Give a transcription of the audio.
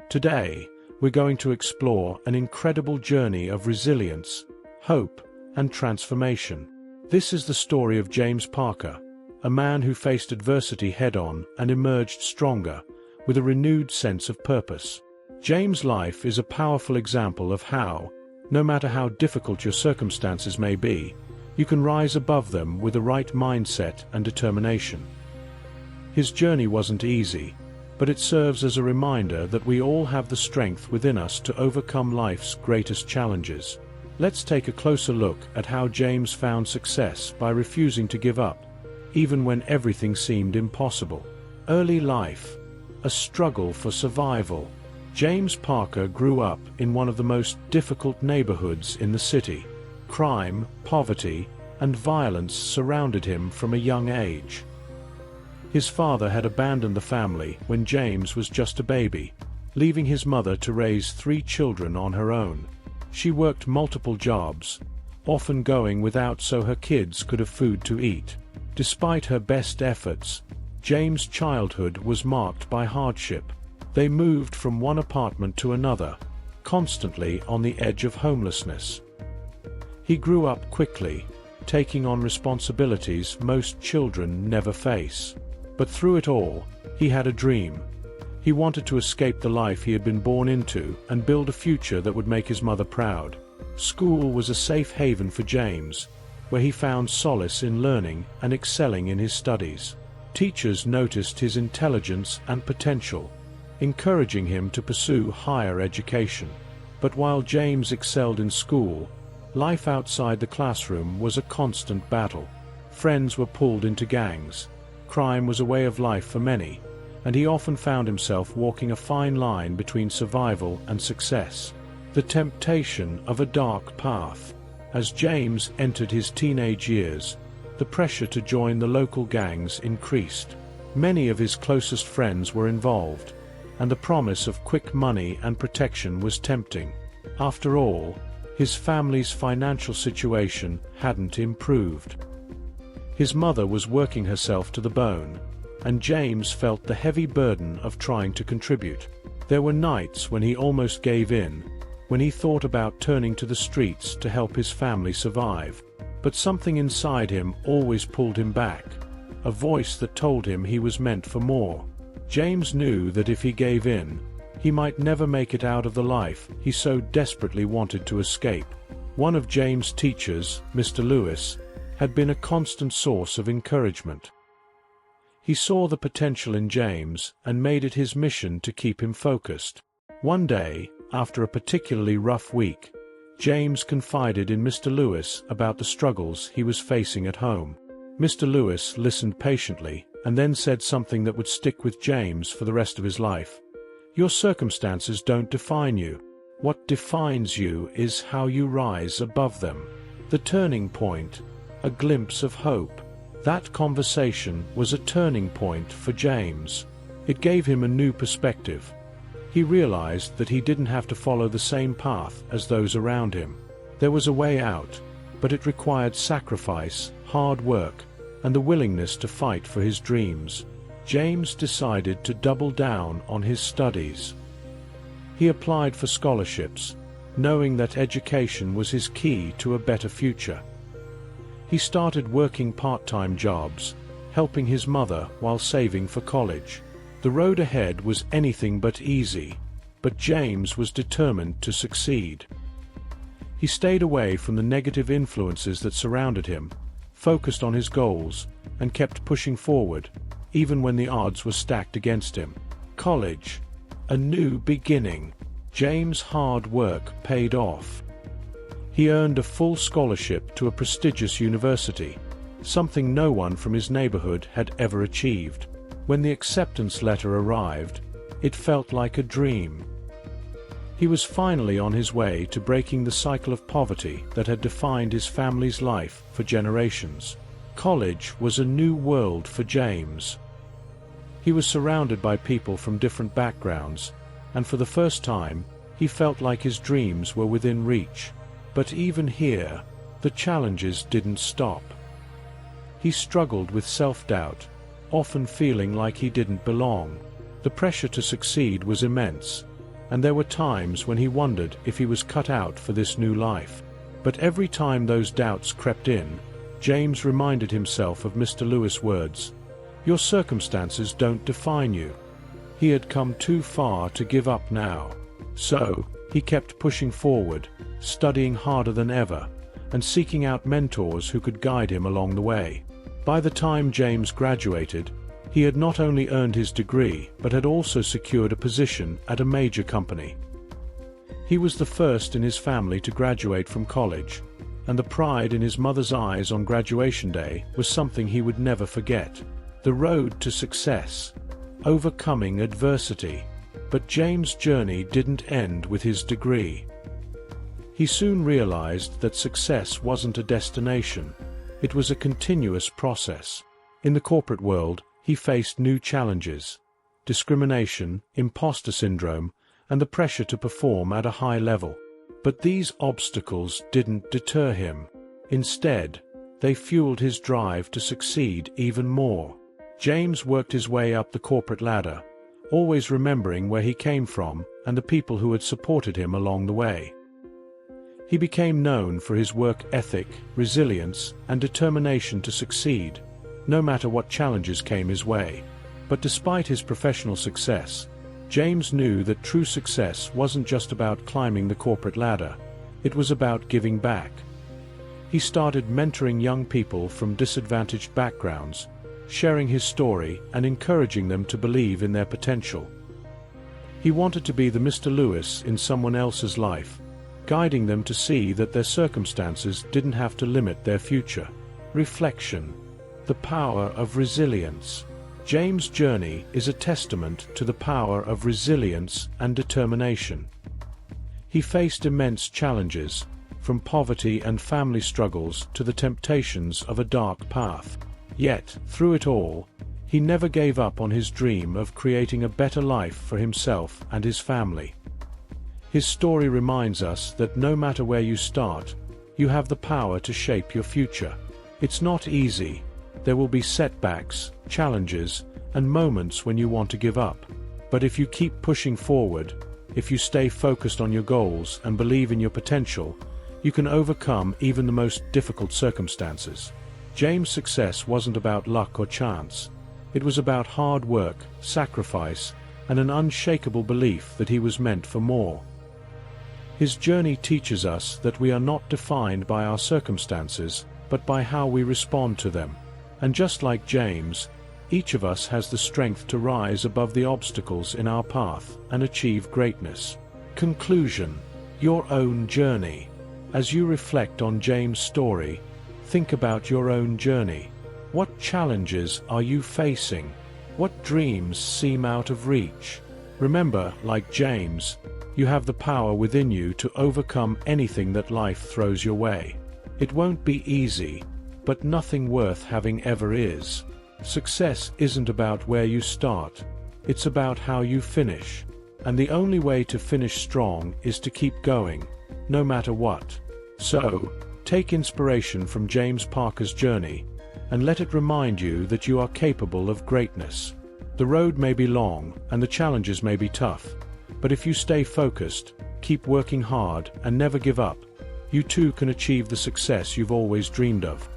Today, we're going to explore an incredible journey of resilience, hope, and transformation. This is the story of James Parker, a man who faced adversity head-on and emerged stronger, with a renewed sense of purpose. James' life is a powerful example of how, no matter how difficult your circumstances may be, you can rise above them with the right mindset and determination. His journey wasn't easy, but it serves as a reminder that we all have the strength within us to overcome life's greatest challenges. Let's take a closer look at how James found success by refusing to give up, even when everything seemed impossible. Early life, a struggle for survival. James Parker grew up in one of the most difficult neighborhoods in the city. Crime, poverty, and violence surrounded him from a young age. His father had abandoned the family when James was just a baby, leaving his mother to raise 3 children on her own. She worked multiple jobs, often going without so her kids could have food to eat. Despite her best efforts, James' childhood was marked by hardship. They moved from one apartment to another, constantly on the edge of homelessness. He grew up quickly, taking on responsibilities most children never face. But through it all, he had a dream. He wanted to escape the life he had been born into and build a future that would make his mother proud. School was a safe haven for James, where he found solace in learning and excelling in his studies. Teachers noticed his intelligence and potential, encouraging him to pursue higher education. But while James excelled in school, life outside the classroom was a constant battle. Friends were pulled into gangs. Crime was a way of life for many, and he often found himself walking a fine line between survival and success. The temptation of a dark path. As James entered his teenage years, the pressure to join the local gangs increased. Many of his closest friends were involved, and the promise of quick money and protection was tempting. After all, his family's financial situation hadn't improved. His mother was working herself to the bone, and James felt the heavy burden of trying to contribute. There were nights when he almost gave in, when he thought about turning to the streets to help his family survive. But something inside him always pulled him back, a voice that told him he was meant for more. James knew that if he gave in, he might never make it out of the life he so desperately wanted to escape. One of James' teachers, Mr. Lewis, had been a constant source of encouragement. He saw the potential in James and made it his mission to keep him focused. One day, after a particularly rough week, James confided in Mr. Lewis about the struggles he was facing at home. Mr. Lewis listened patiently and then said something that would stick with James for the rest of his life. "Your circumstances don't define you. What defines you is how you rise above them." The turning point, a glimpse of hope. That conversation was a turning point for James. It gave him a new perspective. He realized that he didn't have to follow the same path as those around him. There was a way out, but it required sacrifice, hard work, and the willingness to fight for his dreams. James decided to double down on his studies. He applied for scholarships, knowing that education was his key to a better future. He started working part-time jobs, helping his mother while saving for college. The road ahead was anything but easy, but James was determined to succeed. He stayed away from the negative influences that surrounded him, focused on his goals, and kept pushing forward, even when the odds were stacked against him. College, a new beginning. James' hard work paid off. He earned a full scholarship to a prestigious university, something no one from his neighborhood had ever achieved. When the acceptance letter arrived, it felt like a dream. He was finally on his way to breaking the cycle of poverty that had defined his family's life for generations. College was a new world for James. He was surrounded by people from different backgrounds, and for the first time, he felt like his dreams were within reach. But even here, the challenges didn't stop. He struggled with self-doubt, often feeling like he didn't belong. The pressure to succeed was immense, and there were times when he wondered if he was cut out for this new life. But every time those doubts crept in, James reminded himself of Mr. Lewis' words, "Your circumstances don't define you." He had come too far to give up now. So, he kept pushing forward, studying harder than ever, and seeking out mentors who could guide him along the way. By the time James graduated, he had not only earned his degree but had also secured a position at a major company. He was the first in his family to graduate from college, and the pride in his mother's eyes on graduation day was something he would never forget. The road to success, overcoming adversity. But James' journey didn't end with his degree. He soon realized that success wasn't a destination, it was a continuous process. In the corporate world, he faced new challenges: discrimination, imposter syndrome, and the pressure to perform at a high level. But these obstacles didn't deter him. Instead, they fueled his drive to succeed even more. James worked his way up the corporate ladder, always remembering where he came from and the people who had supported him along the way. He became known for his work ethic, resilience, and determination to succeed, no matter what challenges came his way. But despite his professional success, James knew that true success wasn't just about climbing the corporate ladder, it was about giving back. He started mentoring young people from disadvantaged backgrounds, sharing his story and encouraging them to believe in their potential. He wanted to be the Mr. Lewis in someone else's life, guiding them to see that their circumstances didn't have to limit their future. Reflection. The power of resilience. James' journey is a testament to the power of resilience and determination. He faced immense challenges, from poverty and family struggles to the temptations of a dark path. Yet, through it all, he never gave up on his dream of creating a better life for himself and his family. His story reminds us that no matter where you start, you have the power to shape your future. It's not easy. There will be setbacks, challenges, and moments when you want to give up. But if you keep pushing forward, if you stay focused on your goals and believe in your potential, you can overcome even the most difficult circumstances. James' success wasn't about luck or chance. It was about hard work, sacrifice, and an unshakable belief that he was meant for more. His journey teaches us that we are not defined by our circumstances, but by how we respond to them. And just like James, each of us has the strength to rise above the obstacles in our path and achieve greatness. Conclusion. Your own journey. As you reflect on James' story, think about your own journey. What challenges are you facing? What dreams seem out of reach? Remember, like James, you have the power within you to overcome anything that life throws your way. It won't be easy, but nothing worth having ever is. Success isn't about where you start, it's about how you finish. And the only way to finish strong is to keep going, no matter what. So, take inspiration from James Parker's journey, and let it remind you that you are capable of greatness. The road may be long, and the challenges may be tough, but if you stay focused, keep working hard, and never give up, you too can achieve the success you've always dreamed of.